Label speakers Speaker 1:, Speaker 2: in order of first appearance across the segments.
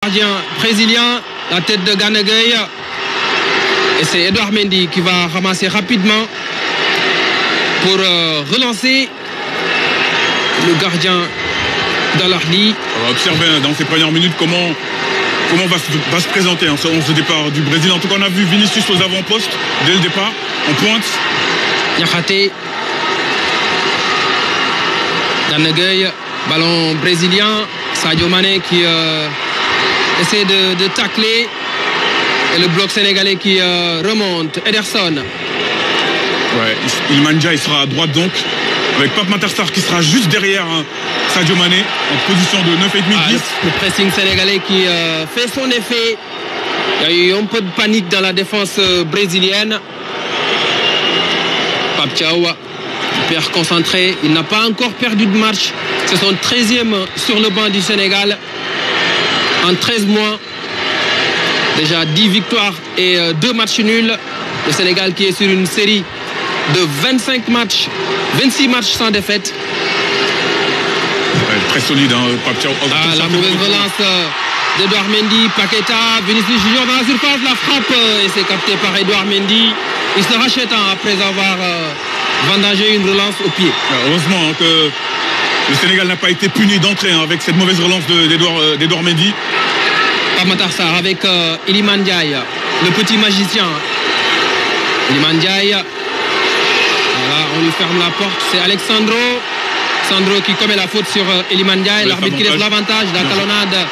Speaker 1: Gardien brésilien, la tête de Gana Gueye. Et c'est Edouard Mendy qui va ramasser rapidement pour relancer le gardien d'Al-Ahly.
Speaker 2: On va observer dans ces premières minutes comment va se présenter ce 11 de départ du Brésil. En tout cas, on a vu Vinicius aux avant-postes dès le départ, en pointe.
Speaker 1: Niakhaté. Gana Gueye, ballon brésilien. Sadio Mané qui essaie de tacler. Et le bloc sénégalais qui remonte. Ederson.
Speaker 2: Ouais, Iliman Ndiaye sera à droite donc. Avec Pape Matar Sarr qui sera juste derrière Sadio Mané en position de 9,5-10.
Speaker 1: Le pressing sénégalais qui fait son effet. Il y a eu un peu de panique dans la défense brésilienne. Pape Thiaw, hyper concentré. Il n'a pas encore perdu de match. C'est son 13e sur le banc du Sénégal. En 13 mois. Déjà 10 victoires et 2 matchs nuls. Le Sénégal qui est sur une série de 25 matchs, 26 matchs sans défaite.
Speaker 2: Ouais, très solide, hein, Pape Thiaw.
Speaker 1: La mauvaise relance d'Edouard Mendy, Paqueta, Vinicius Junior dans la surface, la frappe et c'est capté par Edouard Mendy. Il se rachète après avoir vendangé une relance au pied.
Speaker 2: Heureusement que le Sénégal n'a pas été puni d'entrée avec cette mauvaise relance d'Edouard Mendy.
Speaker 1: Pape Matar Sarr avec Iliman Ndiaye, le petit magicien. Iliman Ndiaye. Voilà, on lui ferme la porte. C'est Alexandro. Sandro qui commet la faute sur Iliman Ndiaye. L'arbitre qui laisse l'avantage. La talonnade.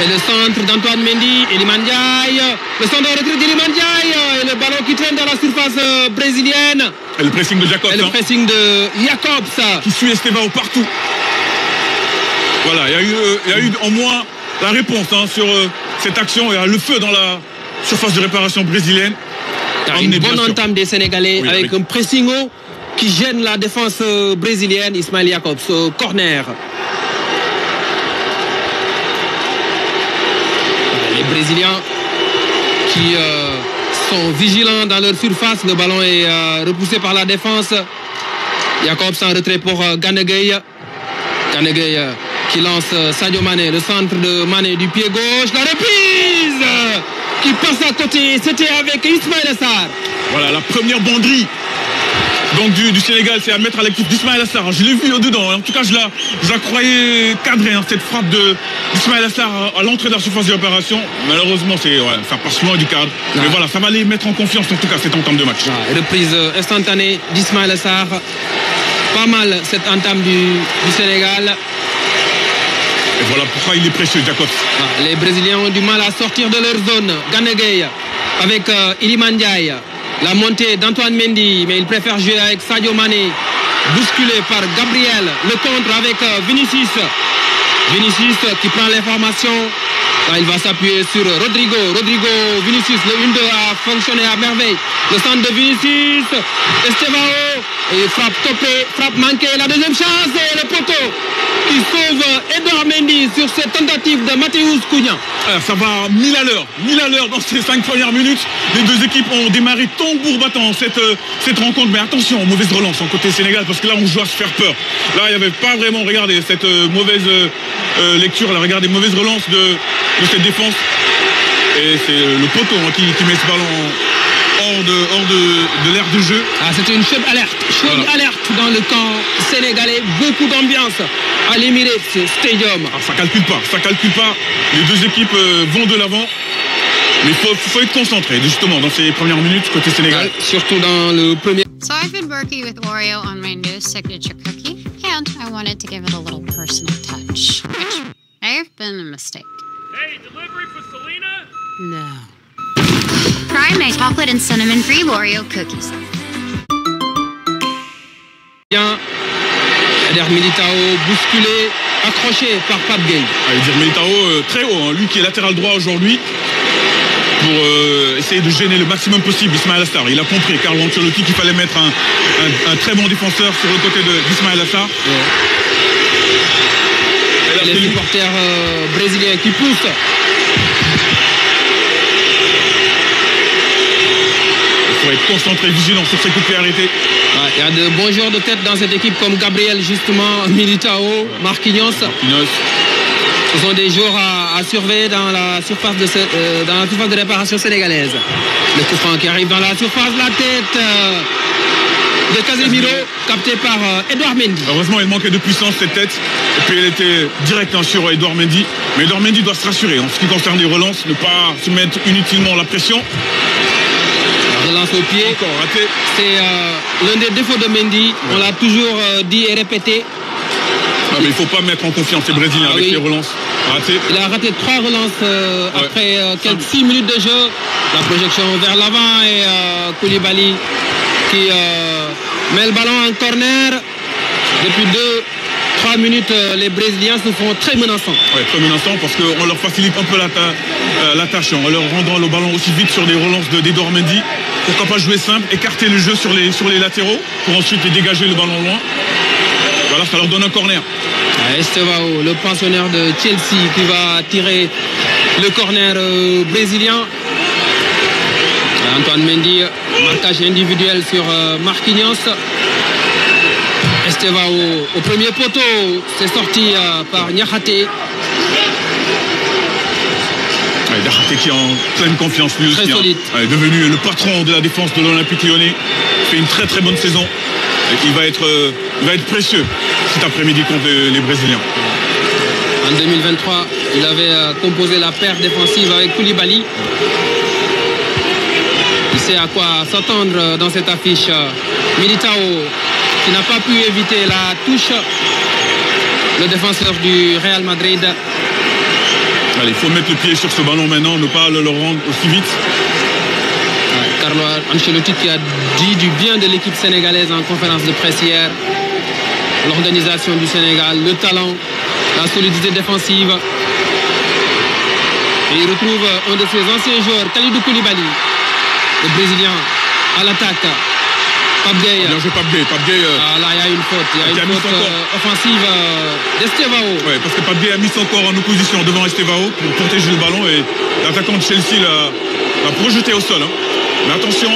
Speaker 1: Et le centre d'Antoine Mendy. Iliman Ndiaye. Le centre de retrait d'Iliman Ndiaye. Et le ballon qui traîne dans la surface brésilienne.
Speaker 2: Et le pressing de Jacobs.
Speaker 1: Et le pressing de Jacobs.
Speaker 2: Qui suit Estevao partout. Voilà, il y a eu au moins la réponse sur cette action. Il y a le feu dans la surface de réparation brésilienne.
Speaker 1: Une bonne entame des Sénégalais, oui, avec un pressing haut qui gêne la défense brésilienne. Ismail Jacobs au corner. Les Brésiliens qui sont vigilants dans leur surface. Le ballon est repoussé par la défense. Jacobs en retrait pour Gana Gueye. Gana Gueye qui lance Sadio Mané, le centre de Mané du pied gauche. La reprise qui passe à côté. C'était avec Ismaïla Sarr.
Speaker 2: Voilà, la première banderie donc du Sénégal, c'est à mettre à l'équipe d'Ismaïla Sarr. Je l'ai vu au-dedans. En tout cas, je la croyais cadrée, cette frappe d'Ismaïla Sarr à l'entrée de la surface de réparation. Malheureusement, ça passe loin du cadre. Mais voilà, ça va les mettre en confiance, en tout cas, cette entame de match.
Speaker 1: Reprise instantanée d'Ismaïla Sarr. Pas mal cette entame du Sénégal.
Speaker 2: Et voilà pourquoi il est précieux, Jacobs.
Speaker 1: Les Brésiliens ont du mal à sortir de leur zone. Gana Gueye avec Iliman Ndiaye. La montée d'Antoine Mendy, mais il préfère jouer avec Sadio Mané. Bousculé par Gabriel. Le contre avec Vinicius. Vinicius qui prend l'information. Là, il va s'appuyer sur Rodrigo. Vinicius, le 1-2 a fonctionné à merveille. Le centre de Vinicius. Estevao. Et frappe topée, frappe manquée. La deuxième chance et le poteau qui sauve Edouard Mendy sur cette tentative de Mathéus Cunha.
Speaker 2: Alors ça va 1000 à l'heure dans ces 5 premières minutes. Les deux équipes ont démarré tambour battant cette rencontre. Mais attention, mauvaise relance en côté Sénégal, parce que là on joue à se faire peur. Là il n'y avait pas vraiment, regardez, cette mauvaise lecture. Là, regardez, mauvaise relance de cette défense. Et c'est le poteau qui met ce ballon hors de l'aire de jeu.
Speaker 1: C'était une chaude alerte. Alerte dans le camp sénégalais. Beaucoup d'ambiance à l'Emirates Stadium.
Speaker 2: Ça calcule pas. Les deux équipes vont de l'avant. Mais il faut être concentré justement dans ces premières minutes côté Sénégal.
Speaker 1: Surtout dans le premier.
Speaker 3: So I've been working with Oreo on my new signature cookie, and I wanted to give it a little personal touch, which may have been a mistake.
Speaker 4: Hey, delivery for Selena?
Speaker 3: No. Try my chocolate and cinnamon free Oreo cookies.
Speaker 1: Bien, Eder Militao bousculé, accroché par Pape Gueye.
Speaker 2: Eder Militao très haut, lui qui est latéral droit aujourd'hui, pour essayer de gêner le maximum possible Ismaïla Sarr. Il a compris, Carlo Ancelotti, qu'il fallait mettre un très bon défenseur sur le côté d'Ismaïla Sarr.
Speaker 1: Et les supporters brésiliens qui poussent.
Speaker 2: Il faut être concentré, vigilant sur ces coups de pied arrêtés.
Speaker 1: Il y a de bons joueurs de tête dans cette équipe comme Gabriel, justement, Militao, Marquinhos. Ce sont des jours à surveiller dans la surface de réparation sénégalaise. Le coup franc qui arrive dans la surface, la tête de Casemiro, capté par Edouard Mendy.
Speaker 2: Heureusement, il manquait de puissance cette tête. Et puis elle était directe sur Edouard Mendy. Mais Edouard Mendy doit se rassurer en ce qui concerne les relances, ne pas se mettre inutilement la pression.
Speaker 1: La relance au pied.
Speaker 2: Encore raté.
Speaker 1: C'est l'un des défauts de Mendy. Ouais. On l'a toujours dit et répété.
Speaker 2: Ah, mais il ne faut pas mettre en confiance les Brésiliens avec les relances ratées.
Speaker 1: Il a raté 3 relances après quelques 6 minutes de jeu. La projection vers l'avant et Koulibaly qui met le ballon en corner. Depuis 2-3 minutes, les Brésiliens se font très menaçants.
Speaker 2: Oui, très menaçants parce qu'on leur facilite un peu la tâche en leur rendant le ballon aussi vite sur des relances d'Edouard Mendy. Pourquoi pas jouer simple, écarter le jeu sur les latéraux pour ensuite dégager le ballon loin. Voilà, ça leur donne un corner.
Speaker 1: Estevao, le pensionnaire de Chelsea, qui va tirer le corner brésilien. Antoine Mendy, marquage individuel sur Marquinhos. Estevao au premier poteau, c'est sorti par Niakhaté.
Speaker 2: Niakhaté qui est en pleine confiance lui aussi.
Speaker 1: Très solide.
Speaker 2: Est devenu le patron de la défense de l'Olympique Lyonnais. Fait une très très bonne saison. Et il va être précieux cet après-midi contre les Brésiliens.
Speaker 1: En 2023, il avait composé la paire défensive avec Koulibaly. Il sait à quoi s'attendre dans cette affiche. Militao qui n'a pas pu éviter la touche. Le défenseur du Real Madrid.
Speaker 2: Allez, il faut mettre le pied sur ce ballon maintenant, ne pas le rendre aussi vite.
Speaker 1: Carlo Ancelotti qui a dit du bien de l'équipe sénégalaise en conférence de presse hier. L'organisation du Sénégal, le talent, la solidité défensive. Et il retrouve un de ses anciens joueurs, Kalidou Koulibaly, le Brésilien, à l'attaque. Pape Gueye.
Speaker 2: Bien joué Pape Gueye.
Speaker 1: Là, il y a une faute. Il y a une faute offensive d'Estevao.
Speaker 2: Oui, parce que Pape Gueye a mis son corps en opposition devant Estevao pour protéger le ballon et l'attaquant de Chelsea l'a projeté au sol. Mais attention,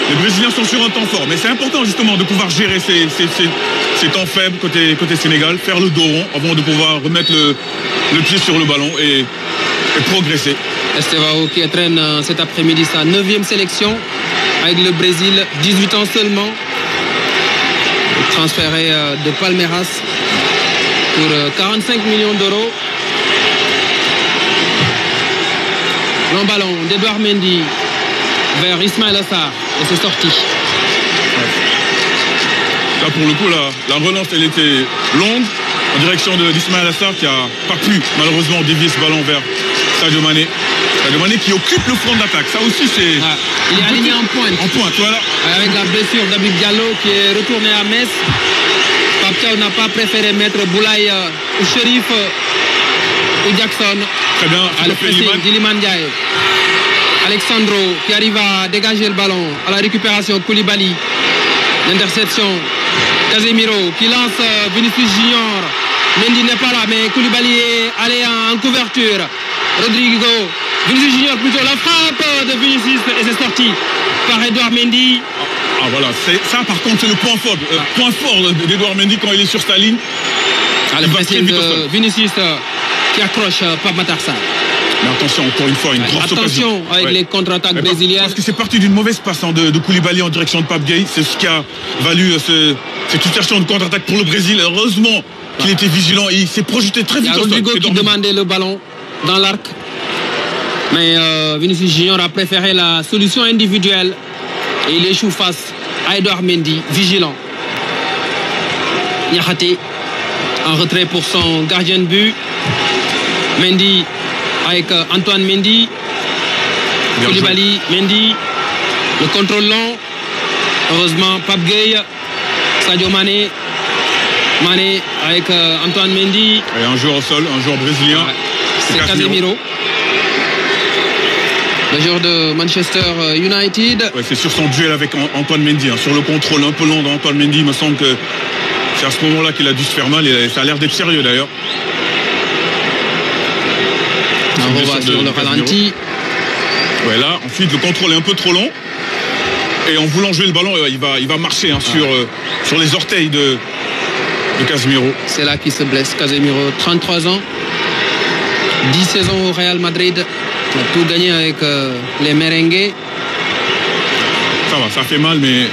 Speaker 2: les Brésiliens sont sur un temps fort. Mais c'est important justement de pouvoir gérer ces temps faibles côté Sénégal, faire le dos rond avant de pouvoir remettre le pied sur le ballon et progresser.
Speaker 1: Estevao qui entraîne cet après-midi sa 9e sélection avec le Brésil, 18 ans seulement. Transféré de Palmeiras pour 45 millions d'euros. Long ballon d'Edouard Mendy vers Ismaël Assar et c'est sorti.
Speaker 2: Là pour le coup la relance elle était longue en direction d'Ismaël Assar qui a pas pu malheureusement dévier ce ballon vers Sadio Mané. Sadio Mané qui occupe le front d'attaque. Ça aussi c'est...
Speaker 1: il est aligné en pointe.
Speaker 2: En pointe, voilà.
Speaker 1: Avec la blessure d'Habib Diallo qui est retourné à Metz. Pape Thiaw n'a pas préféré mettre Boulaye ou Chérif ou Jackson.
Speaker 2: Très bien.
Speaker 1: À le pressing d'Iliman Ndiaye. Alexandro qui arrive à dégager le ballon à la récupération. Koulibaly. L'interception. Casemiro qui lance Vinicius Junior. Mendy n'est pas là, mais Koulibaly est allé en couverture. Rodrigo. Vinicius Junior plutôt, la frappe de Vinicius et c'est sorti par Edouard Mendy.
Speaker 2: Ah voilà, ça par contre c'est le point fort d'Edouard Mendy quand il est sur sa ligne.
Speaker 1: Le pressing de Vinicius qui accroche Pape Matar Sarr.
Speaker 2: Mais attention, encore une fois, une grosse occasion.
Speaker 1: Attention avec les contre-attaques brésiliennes.
Speaker 2: Parce que c'est parti d'une mauvaise passe de Koulibaly en direction de Pape Gueye. C'est ce qui a valu cette situation de contre-attaque pour le Brésil. Heureusement qu'il était vigilant et il s'est projeté très vite au sol.
Speaker 1: Rodrigo qui demandait le ballon dans l'arc. Mais Vinicius Junior a préféré la solution individuelle. Et il échoue face à Edouard Mendy, vigilant. Niakhaté en retrait pour son gardien de but. Mendy avec Antoine Mendy. Koulibaly, Mendy. Le contrôle long. Heureusement, Pape Gueye. Sadio Mané. Mané avec Antoine Mendy.
Speaker 2: Et un joueur au sol, un joueur brésilien.
Speaker 1: Ouais, c'est Casemiro. Le joueur de Manchester United.
Speaker 2: Ouais, c'est sur son duel avec Antoine Mendy. Sur le contrôle un peu long d'Antoine Mendy, il me semble que c'est à ce moment-là qu'il a dû se faire mal. Et ça a l'air d'être sérieux d'ailleurs.
Speaker 1: On revoit sur le ralenti.
Speaker 2: Ouais, là, ensuite, le contrôle est un peu trop long. Et en voulant jouer le ballon, il va marcher sur les orteils de Casemiro.
Speaker 1: C'est là qu'il se blesse. Casemiro, 33 ans. 10 saisons au Real Madrid, il a tout gagné avec les merengues.
Speaker 2: Ça fait mal, mais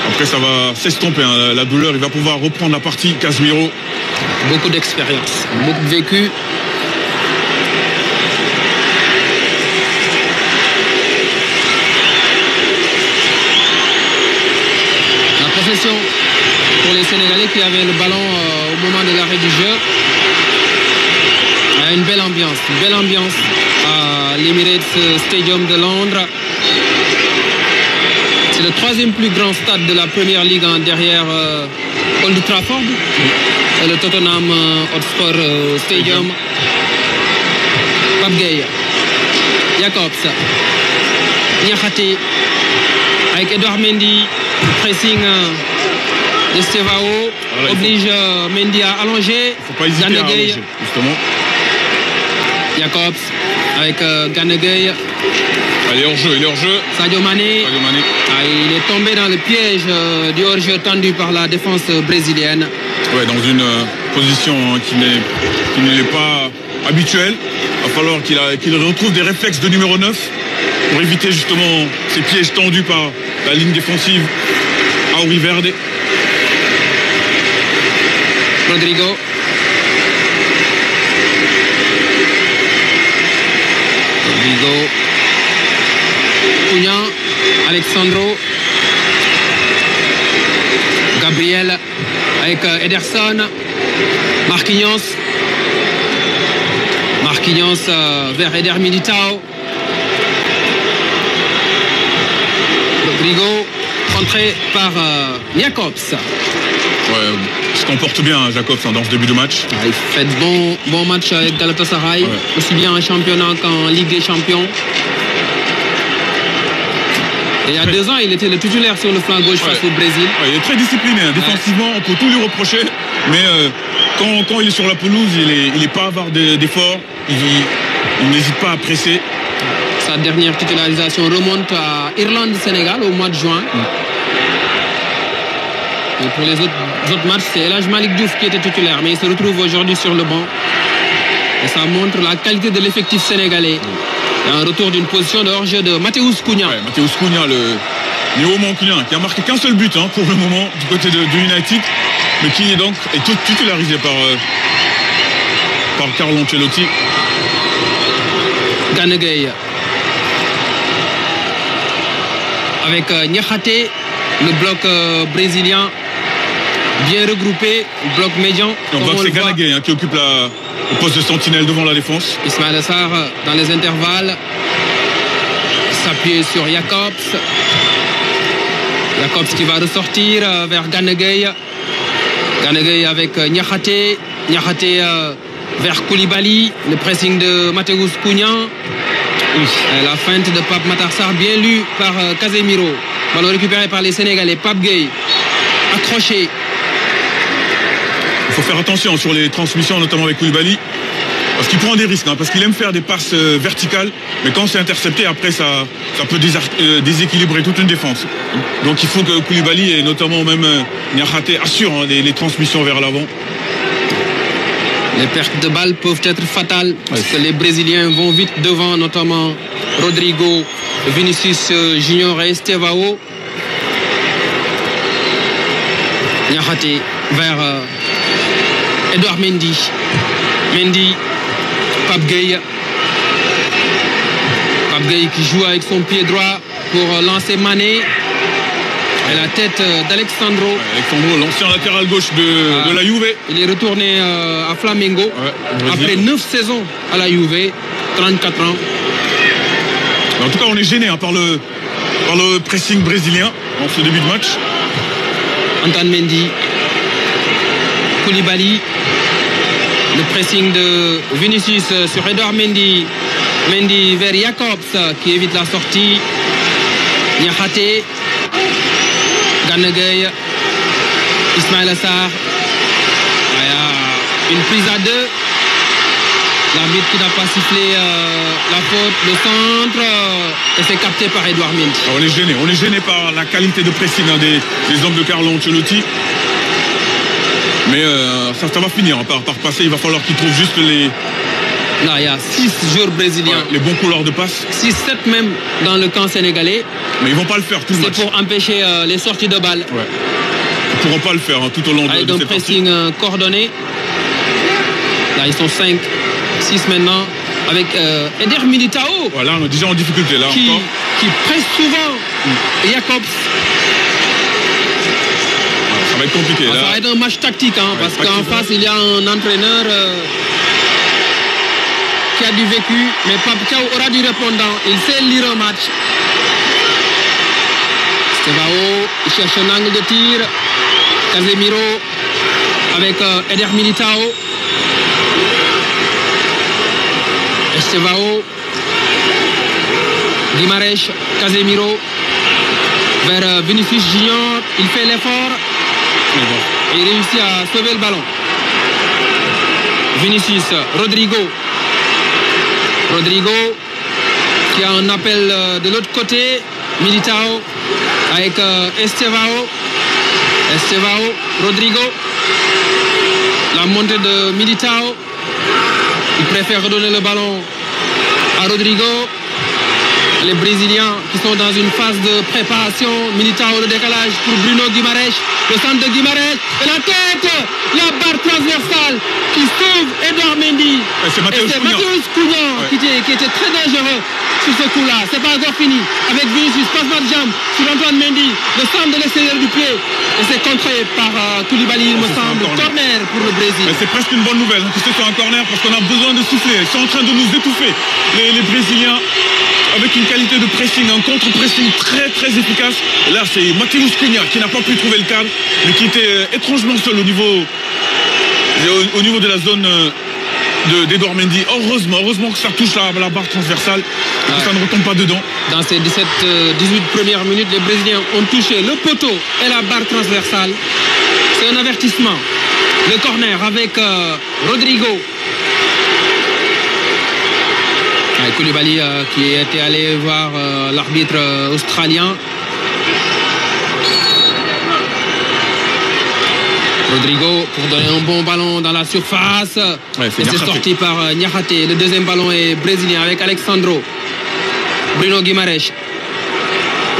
Speaker 2: après ça va s'estomper, hein. La douleur, il va pouvoir reprendre la partie. Casemiro.
Speaker 1: Beaucoup d'expérience, beaucoup de vécu. La possession pour les Sénégalais qui avaient le ballon au moment de l'arrêt du jeu. Une belle ambiance à l'Emirates Stadium de Londres. C'est le troisième plus grand stade de la Première Ligue, hein, derrière Old Trafford et le Tottenham Hotspur Stadium. Pape Gueye, Jacobs, Niakhaté avec Edouard Mendy, pressing d'Estevao oblige Mendy à allonger.
Speaker 2: Il ne faut pas hésiter à allonger, justement.
Speaker 1: Jacobs avec Gana Gueye.
Speaker 2: Allez, hors-jeu, il est hors-jeu.
Speaker 1: Sadio Mané. Il est tombé dans le piège du hors-jeu tendu par la défense brésilienne.
Speaker 2: Ouais, dans une position qui n'est pas habituelle. Il va falloir qu'il retrouve des réflexes de numéro 9 pour éviter justement ces pièges tendus par la ligne défensive à Auri Verde.
Speaker 1: Rodrigo. Cunha, Alexandro, Gabriel avec Ederson, Marquinhos vers Eder Militao, Rodrigo, contré par Jacobs.
Speaker 2: Ouais, il se comporte bien, Jacobs, dans ce début de match.
Speaker 1: Il fait de bons matchs avec Galatasaray, aussi bien en championnat qu'en Ligue des Champions. Et il y a 2 ans, il était le titulaire sur le flanc gauche face au Brésil.
Speaker 2: Il est très discipliné, hein. Défensivement, on peut tout lui reprocher, mais quand il est sur la pelouse, il est pas avare d'efforts, il n'hésite pas à presser.
Speaker 1: Sa dernière titularisation remonte à Irlande-Sénégal au mois de juin. Et pour les autres matchs, c'est El Hadj Malick Diouf qui était titulaire, mais il se retrouve aujourd'hui sur le banc. Et ça montre la qualité de l'effectif sénégalais. Il y a un retour d'une position de hors-jeu de Matheus Cunha.
Speaker 2: Ouais, Matheus Cunha, le néo Cunha, qui a marqué qu'un seul but, hein, pour le moment du côté de United, mais qui est donc titularisé par Carlo Ancelotti.
Speaker 1: Gana Gueye avec Niakhaté, le bloc brésilien bien regroupé, bloc médian.
Speaker 2: On voit que c'est Gana Gueye, hein, qui occupe le poste de sentinelle devant la défense.
Speaker 1: Ismaïla Sarr dans les intervalles s'appuie sur Jacobs qui va ressortir vers Gana Gueye avec Niakhaté vers Koulibaly, le pressing de Matheus Cunha. La feinte de Pape Matar Sarr bien lue par Casemiro. Ballon récupéré par les Sénégalais. Pape Gueye accroché.
Speaker 2: Il faut faire attention sur les transmissions, notamment avec Koulibaly, parce qu'il prend des risques, hein, parce qu'il aime faire des passes verticales, mais quand c'est intercepté, après ça peut déséquilibrer toute une défense. Donc il faut que Koulibaly et notamment même Niakhaté assurent, hein, les transmissions vers l'avant.
Speaker 1: Les pertes de balles peuvent être fatales parce que les Brésiliens vont vite devant, notamment Rodrigo, Vinicius Junior et Estevao. Niakhaté vers Edouard Mendy. Pape Gueye qui joue avec son pied droit pour lancer Mané. Et la tête d'Alexandro.
Speaker 2: Alexandro, l'ancien latéral gauche de la Juve.
Speaker 1: Il est retourné à Flamengo après 9 saisons à la Juve, 34 ans.
Speaker 2: En tout cas, on est gêné, hein, par le pressing brésilien en ce début de match.
Speaker 1: Antoine Mendy, Koulibaly, le pressing de Vinicius sur Edouard Mendy. Mendy vers Jacobs qui évite la sortie. Niakhaté, Gana Gueye, Ismaïla Sarr. Une prise à 2. L'arbitre qui n'a pas sifflé la faute, le centre, et c'est capté par Edouard Mendy.
Speaker 2: On est gêné par la qualité de pressing, hein, des hommes de Carlo Ancelotti. Mais ça va finir, hein, par passer. Il va falloir qu'il trouve juste
Speaker 1: Là, il y a 6 joueurs brésiliens.
Speaker 2: Ouais, les bons couleurs de passe.
Speaker 1: 6-7 même dans le camp sénégalais.
Speaker 2: Mais ils vont pas le faire tout le match.
Speaker 1: C'est pour empêcher les sorties de balles.
Speaker 2: Ouais. Ils pourront pas le faire tout au long
Speaker 1: avec
Speaker 2: de
Speaker 1: un
Speaker 2: cette
Speaker 1: pressing coordonné. Là, ils sont 5, 6 maintenant. Avec Eder Militao.
Speaker 2: Voilà, on est déjà en difficulté là
Speaker 1: qui
Speaker 2: encore.
Speaker 1: presse souvent Jacobs.
Speaker 2: Ça va être compliqué là.
Speaker 1: Ça va être un match tactique, parce qu'en face, il y a un entraîneur qui a du vécu, mais Pape Thiaw aura du répondant. Il sait lire un match. Estevao, il cherche un angle de tir. Casemiro avec Eder Militao. Estevao, Guimarães, Casemiro vers Vinicius Junior. Il fait l'effort. Et il réussit à sauver le ballon. Vinicius, Rodrigo qui a un appel de l'autre côté. Militao avec Estevao, Rodrigo. La montée de Militao. Il préfère redonner le ballon à Rodrigo. Les Brésiliens qui sont dans une phase de préparation. Militao, le décalage pour Bruno Guimarães. Le centre de Guimarães. Et la tête, la barre transversale qui sauve Edouard Mendy.
Speaker 2: Et c'est Matheus
Speaker 1: Cunha qui était très dangereux sur ce coup-là. C'est pas encore fini. Avec Vinicius, passement de jambe sur Antoine Mendy. Le centre de l'extérieur du pied. Et c'est contré par Koulibaly, il me semble. Corner pour le Brésil.
Speaker 2: C'est presque une bonne nouvelle que ce soit un corner parce qu'on a besoin de souffler. Ils sont en train de nous étouffer. Les Brésiliens avec une qualité de pressing, un contre-pressing très très efficace. Et là c'est Matheus Cunha qui n'a pas pu trouver le cadre, mais qui était étrangement seul au niveau de la zone d'Edouard Mendy. Heureusement que ça touche la barre transversale et que ça ne retombe pas dedans.
Speaker 1: Dans ces 18 premières minutes, les Brésiliens ont touché le poteau et la barre transversale. C'est un avertissement. Le corner avec Rodrigo. Koulibaly qui était allé voir l'arbitre australien. Rodrigo pour donner un bon ballon dans la surface. Et c'est sorti par Niakhaté. Le deuxième ballon est brésilien avec Alexandro. Bruno Guimarães.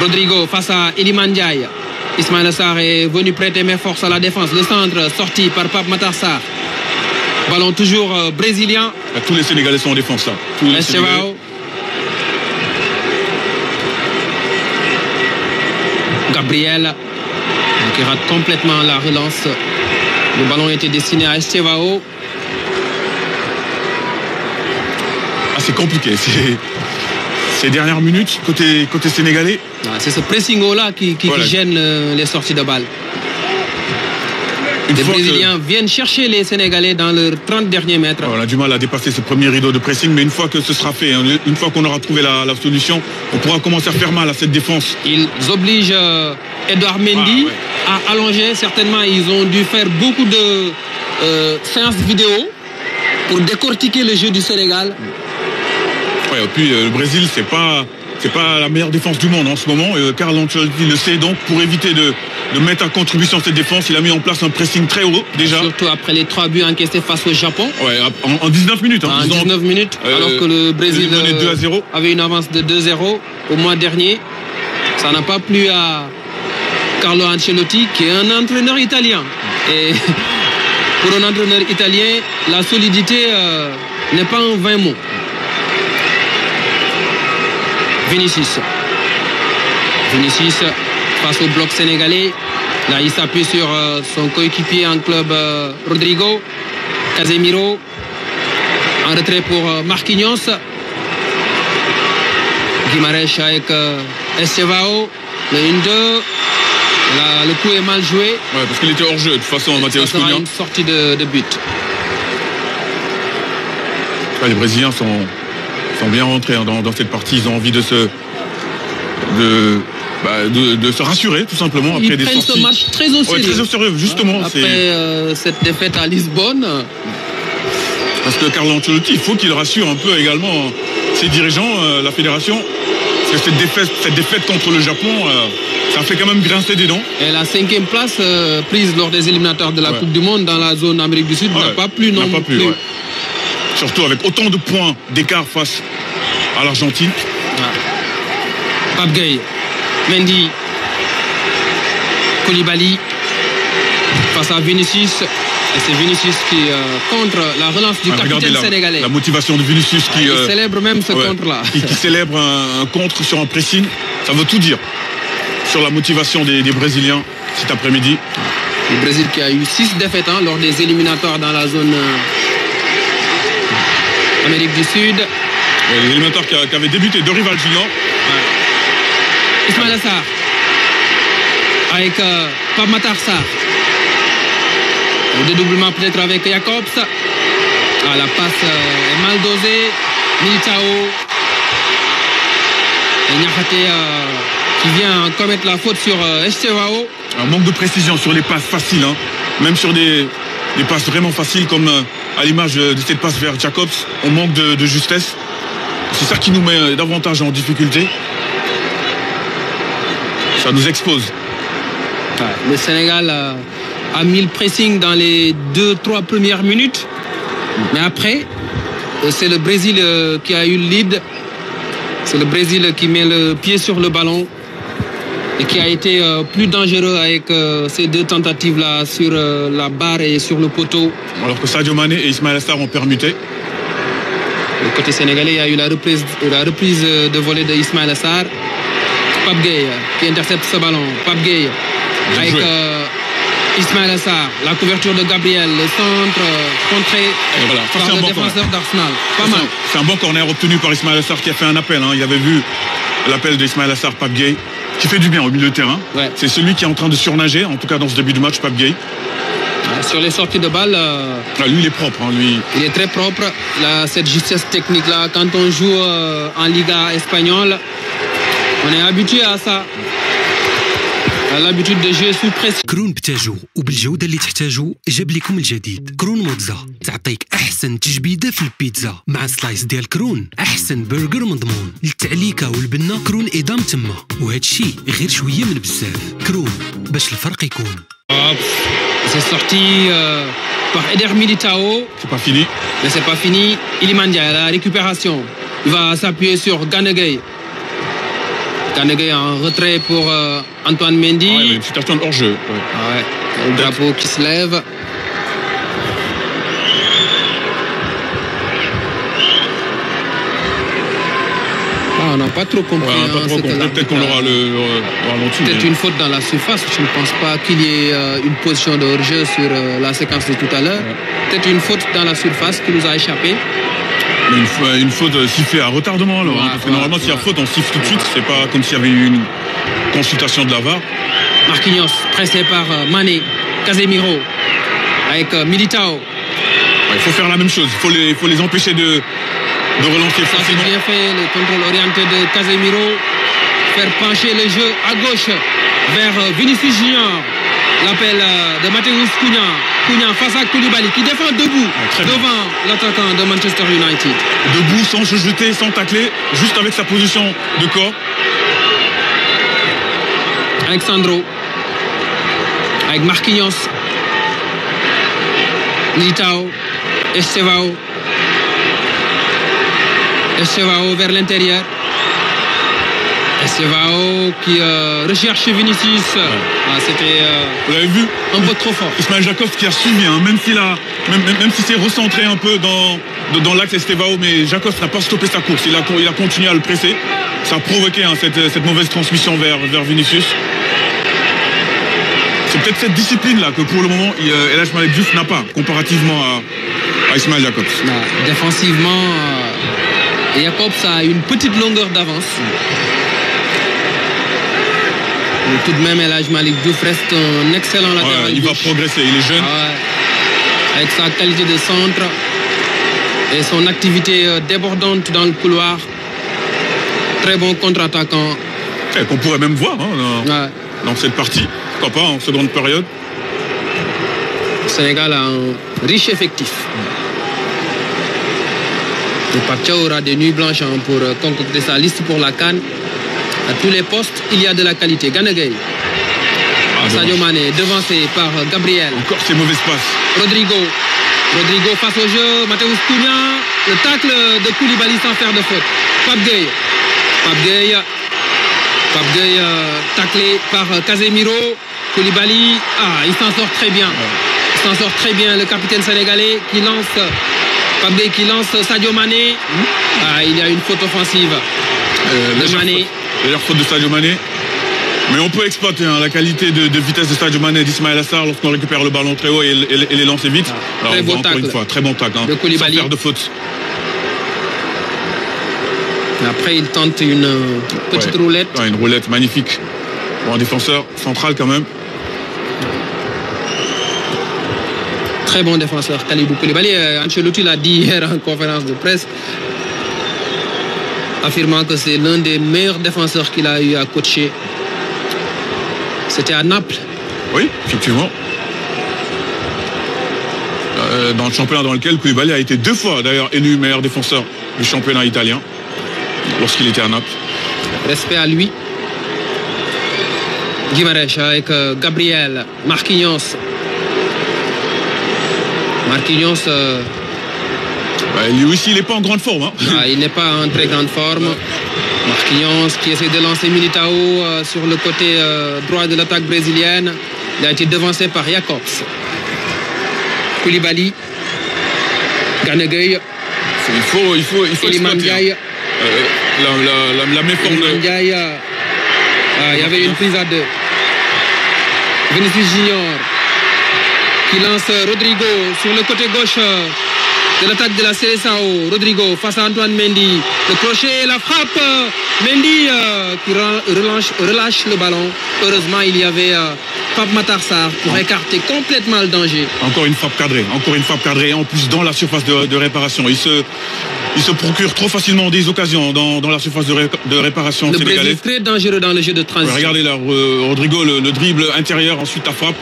Speaker 1: Rodrigo face à Iliman Ndiaye. Ismaïla Sarr est venu prêter mes forces à la défense. Le centre sorti par Pape Matar Sarr. Ballon toujours brésilien.
Speaker 2: Tous les Sénégalais sont en défense là.
Speaker 1: Estevao. Gabriel qui rate complètement la relance. Le ballon était destiné à Estevao.
Speaker 2: C'est compliqué. Ces dernières minutes côté sénégalais.
Speaker 1: C'est ce pressing-là qui gêne les sorties de balles. Les Brésiliens viennent chercher les Sénégalais dans leurs 30 derniers mètres.
Speaker 2: On a du mal à dépasser ce premier rideau de pressing, mais une fois que ce sera fait, une fois qu'on aura trouvé la solution, on pourra commencer à faire mal à cette défense.
Speaker 1: Ils obligent Edouard Mendy à allonger. Certainement, ils ont dû faire beaucoup de séances vidéo pour décortiquer le jeu du Sénégal.
Speaker 2: Et puis le Brésil, c'est pas la meilleure défense du monde en ce moment. Carlo Ancelotti le sait, donc pour éviter de mettre à contribution cette défense, il a mis en place un pressing très haut déjà.
Speaker 1: Surtout après les 3 buts encaissés face au Japon.
Speaker 2: Ouais, en 19 minutes.
Speaker 1: En 19 minutes, alors que le Brésil
Speaker 2: 2-0.
Speaker 1: avait une avance de 2-0 au mois dernier. Ça n'a pas plu à Carlo Ancelotti, qui est un entraîneur italien. Et pour un entraîneur italien, la solidité n'est pas un vain mot. Vinicius face au bloc sénégalais. Là, il s'appuie sur son coéquipier en club Rodrigo. Casemiro en retrait pour Marquinhos. Guimarães avec Estevao. Le 1-2. Là, le coup est mal joué.
Speaker 2: Ouais, parce qu'il était hors jeu de toute façon, Matheus Cunha.
Speaker 1: Ça sera une sortie de but.
Speaker 2: Les Brésiliens sont bien rentrés dans cette partie. Ils ont envie de se rassurer tout simplement après des sorties.
Speaker 1: Ils prennent ce match très au sérieux.
Speaker 2: Très au sérieux, justement.
Speaker 1: Après cette défaite à Lisbonne.
Speaker 2: Parce que Carlo Ancelotti, il faut qu'il rassure un peu également ses dirigeants, la fédération. Parce que cette défaite contre le Japon, ça fait quand même grincer des dents.
Speaker 1: Et la 5e place prise lors des éliminatoires de la Coupe du Monde dans la zone Amérique du Sud n'a pas plu non plus.
Speaker 2: Surtout avec autant de points d'écart face à l'Argentine.
Speaker 1: Pape Gueye, Mendy, Koulibaly face à Vinicius. Et c'est Vinicius qui contre la relance du capitaine sénégalais.
Speaker 2: La motivation de Vinicius qui
Speaker 1: célèbre même ce contre-là.
Speaker 2: Qui célèbre un contre sur un pressing. Ça veut tout dire sur la motivation des Brésiliens cet après-midi.
Speaker 1: Le Brésil qui a eu 6 défaites lors des éliminatoires dans la zone Amérique du Sud.
Speaker 2: Les éliminatoires qui avaient débuté de Rival Junior.
Speaker 1: Ismaïla Sarr avec Pape Matar Sarr. Le dédoublement peut-être avec Jacobs. La passe est mal dosée. Militao. Et Niakhaté qui vient commettre la faute sur Estevao.
Speaker 2: Un manque de précision sur les passes faciles. Même sur des passes vraiment faciles comme à l'image de cette passe vers Jacobs. On manque de justesse. C'est ça qui nous met davantage en difficulté. Ça nous expose.
Speaker 1: Le Sénégal a mis le pressing dans les 2-3 premières minutes. Mais après, c'est le Brésil qui a eu le lead. C'est le Brésil qui met le pied sur le ballon et qui a été plus dangereux avec ces 2 tentatives-là sur la barre et sur le poteau.
Speaker 2: Alors que Sadio Mané et Ismaïla Sarr ont permuté.
Speaker 1: Du côté sénégalais, il y a eu la reprise de volée de Ismaïla Sarr. Pape Gueye qui intercepte ce ballon. Pape Gueye avec Ismaïla Sarr, la couverture de Gabriel, le centre contré par le défenseur d'Arsenal. Pas mal.
Speaker 2: C'est un bon corner obtenu par Ismaïla Sarr qui a fait un appel. Il avait vu l'appel d'Ismaïla Sarr, Pape Gueye, qui fait du bien au milieu de terrain.
Speaker 1: Ouais.
Speaker 2: C'est celui qui est en train de surnager, en tout cas dans ce début de match, Pape Gueye.
Speaker 1: Sur les sorties de balles,
Speaker 2: lui il est propre.
Speaker 1: Il est très propre. Là, cette justesse technique-là, quand on joue en Liga espagnole, on est habitué à ça. l'habitude de jouer sous pression.
Speaker 5: كرون بتاجو وبالجودة اللي تحتاجو جاب لكم الجديد كرون موتزا تعطيك أحسن تجبيدة في البيتزا مع سلايس ديال كرون أحسن برجر مضمون للتعليكة والبنة كرون إدام تما وهادشي غير شوية من بزاف كرون باش الفرق يكون.
Speaker 1: C'est sorti par Eder Militao.
Speaker 2: C'est pas fini.
Speaker 1: Mais c'est pas fini. Iliman Ndiaye, la récupération. Il va s'appuyer sur Gana Gueye. Gana Gueye en retrait pour Antoine Mendy.
Speaker 2: Ah, il y a une situation de hors-jeu. Ouais.
Speaker 1: Ouais. Le drapeau qui se lève. On n'a pas trop compris.
Speaker 2: Ouais, pas trop compris. Peut-être qu'on aura le ralenti.
Speaker 1: Peut-être une faute dans la surface. Je ne pense pas qu'il y ait une position de hors-jeu sur la séquence de tout à l'heure. Ouais. Peut-être une faute dans la surface qui nous a échappé.
Speaker 2: Une faute sifflée à retardement. Alors, ouais, parce que normalement, s'il y a faute, on siffle tout de suite. C'est pas comme s'il y avait eu une consultation de la VAR.
Speaker 1: Marquinhos, pressé par Mané, Casemiro, avec Militao.
Speaker 2: Ouais, il faut faire la même chose. Il faut les empêcher de relancer
Speaker 1: facilement. Ça c'est bien fait, le contrôle orienté de Casemiro. Faire pencher le jeu à gauche vers Vinicius Junior. L'appel de Matheus Cunha. Cunha face à Koulibaly qui défend debout devant l'attaquant de Manchester United.
Speaker 2: Debout, sans se jeter, sans tacler, juste avec sa position de corps.
Speaker 1: Alexandro. Avec Marquinhos. Militao. Estevao. Estevao vers l'intérieur. Estevao qui recherche Vinicius. Ouais. C'était
Speaker 2: vous l'avez vu,
Speaker 1: un peu trop fort.
Speaker 2: Ismaël Jacobs qui a suivi, hein, même si c'est recentré un peu dans l'axe Estevao, mais Jacobs n'a pas stoppé sa course. Il a continué à le presser. Ça a provoqué hein, cette mauvaise transmission vers Vinicius. C'est peut-être cette discipline-là que pour le moment, El Hadji Malick Diouf n'a pas, comparativement à Ismaël Jacobs.
Speaker 1: Défensivement, Jacobs a une petite longueur d'avance. Tout de même, El Hadji Malick Diouf reste un excellent latéral.
Speaker 2: Ouais, il va progresser, il est jeune.
Speaker 1: Avec sa qualité de centre et son activité débordante dans le couloir. Très bon contre-attaquant.
Speaker 2: Qu'on pourrait même voir hein, dans cette partie. Pourquoi pas, en seconde période.
Speaker 1: Le Sénégal a un riche effectif. Le Pape Thiaw aura des nuits blanches pour concocter sa liste pour la CAN. À tous les postes, il y a de la qualité. Gana Gueye. Sadio Mané, devancé par Gabriel.
Speaker 2: Encore ces mauvaises passes.
Speaker 1: Rodrigo face au jeu. Matheus Cunha. le tacle de Koulibaly sans faire de faute. Pape Gueye, taclé par Casemiro. Koulibaly, il s'en sort très bien. Il s'en sort très bien, le capitaine sénégalais qui lance Pape Gueye qui lance Sadio Mané. Il y a une faute offensive de Mané.
Speaker 2: D'ailleurs, faute de Sadio Mané. Mais on peut exploiter la qualité de vitesse de Sadio Mané et d'Ismaël Assar lorsqu'on récupère le ballon très haut et les lancer vite. Alors,
Speaker 1: très beau
Speaker 2: encore une fois, très bon tacle.
Speaker 1: De Koulibaly.
Speaker 2: Sans faire de faute.
Speaker 1: Après, il tente une petite roulette.
Speaker 2: Une roulette magnifique. Bon, un défenseur central quand même.
Speaker 1: Très bon défenseur, Kalidou Koulibaly. Ancelotti l'a dit hier en conférence de presse, affirmant que c'est l'un des meilleurs défenseurs qu'il a eu à coacher. C'était à Naples.
Speaker 2: Oui, effectivement. Dans le championnat dans lequel Koulibaly a été 2 fois d'ailleurs élu meilleur défenseur du championnat italien lorsqu'il était à Naples.
Speaker 1: Respect à lui. Guimarães avec Gabriel, Marquinhos.
Speaker 2: Lui aussi, il n'est pas en grande forme.
Speaker 1: Il n'est pas en très grande forme. Marquinhos qui essaie de lancer Militao sur le côté droit de l'attaque brésilienne. Il a été devancé par Jacobs. Koulibaly. Gana Gueye.
Speaker 2: Il faut
Speaker 1: Iliman Ndiaye.
Speaker 2: La méforme
Speaker 1: Iliman Ndiaye. Il y avait une prise à 2. Vinicius Junior qui lance Rodrigo sur le côté gauche de l'attaque de la Seleção. Rodrigo face à Antoine Mendy. Le crochet, la frappe. Mendy qui relâche le ballon. Heureusement, il y avait Pape Matar Sarr pour écarter complètement le danger.
Speaker 2: Encore une frappe cadrée. En plus, dans la surface de réparation. Il se procure trop facilement des occasions dans la surface de réparation sénégalaise.
Speaker 1: Le Brésil très dangereux dans le jeu de transition.
Speaker 2: Regardez là, Rodrigo, le dribble intérieur, ensuite la frappe,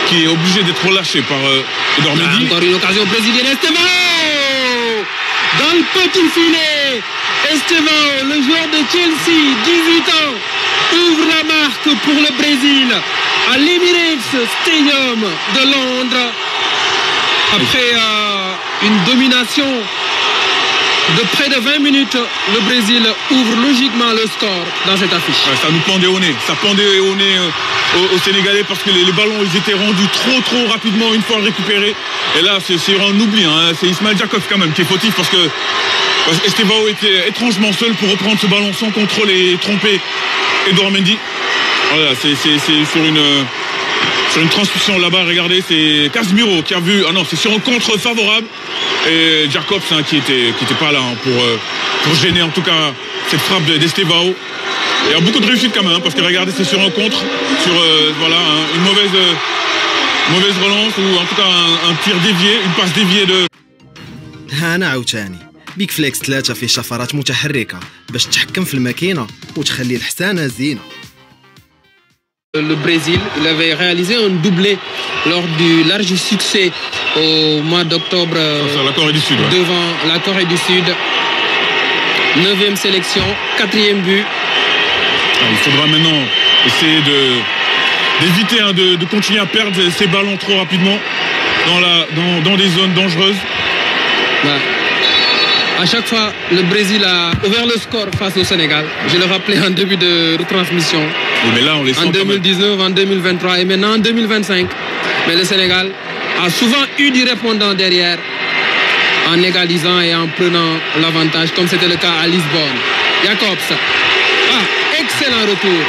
Speaker 2: qui est obligé d'être relâché par Edouard Mendy.
Speaker 1: Encore une occasion brésilienne. Estevão dans le petit filet. Estevão, le joueur de Chelsea, 18 ans, ouvre la marque pour le Brésil à l'Emirates Stadium de Londres. Après une domination de près de 20 minutes, le Brésil ouvre logiquement le score dans cette affiche.
Speaker 2: Ça nous pendait au nez. Ça pendait au nez aux Sénégalais parce que les ballons ils étaient rendus trop rapidement une fois récupérés. Et là, c'est un oubli. C'est Ismaël Jacobs quand même qui est fautif parce que Estevão était étrangement seul pour reprendre ce ballon sans contrôle et tromper Edouard Mendy. Voilà, c'est sur une transmission là-bas, regardez, c'est Casemiro qui a vu. C'est sur un contre favorable. Et Jacobs qui était pas là pour gêner en tout cas cette frappe d'Estevão. Il y a beaucoup de réussite quand même, parce que regardez, c'est sur un contre, sur une mauvaise relance, ou en tout cas un tir dévié, une passe déviée de...
Speaker 6: هانا عاوتاني بيك فليكس 3 فيه شفرات متحركة باش تحكم في الماكينة وتخلي الحسانة زينة.
Speaker 1: Le Brésil, il avait réalisé un doublé lors du large succès au mois d'octobre
Speaker 2: la Corée du Sud,
Speaker 1: devant la Corée du Sud. 9e sélection, 4e but.
Speaker 2: Il faudra maintenant essayer d'éviter de continuer à perdre ces ballons trop rapidement dans des zones dangereuses.
Speaker 1: Ouais. À chaque fois, le Brésil a ouvert le score face au Sénégal. Je le rappelais en début de retransmission.
Speaker 2: Oui, mais là, on les sent
Speaker 1: en 2019, en 2023 et maintenant en 2025. Mais le Sénégal a souvent eu du répondant derrière en égalisant et en prenant l'avantage, comme c'était le cas à Lisbonne. Jacobs. Excellent retour.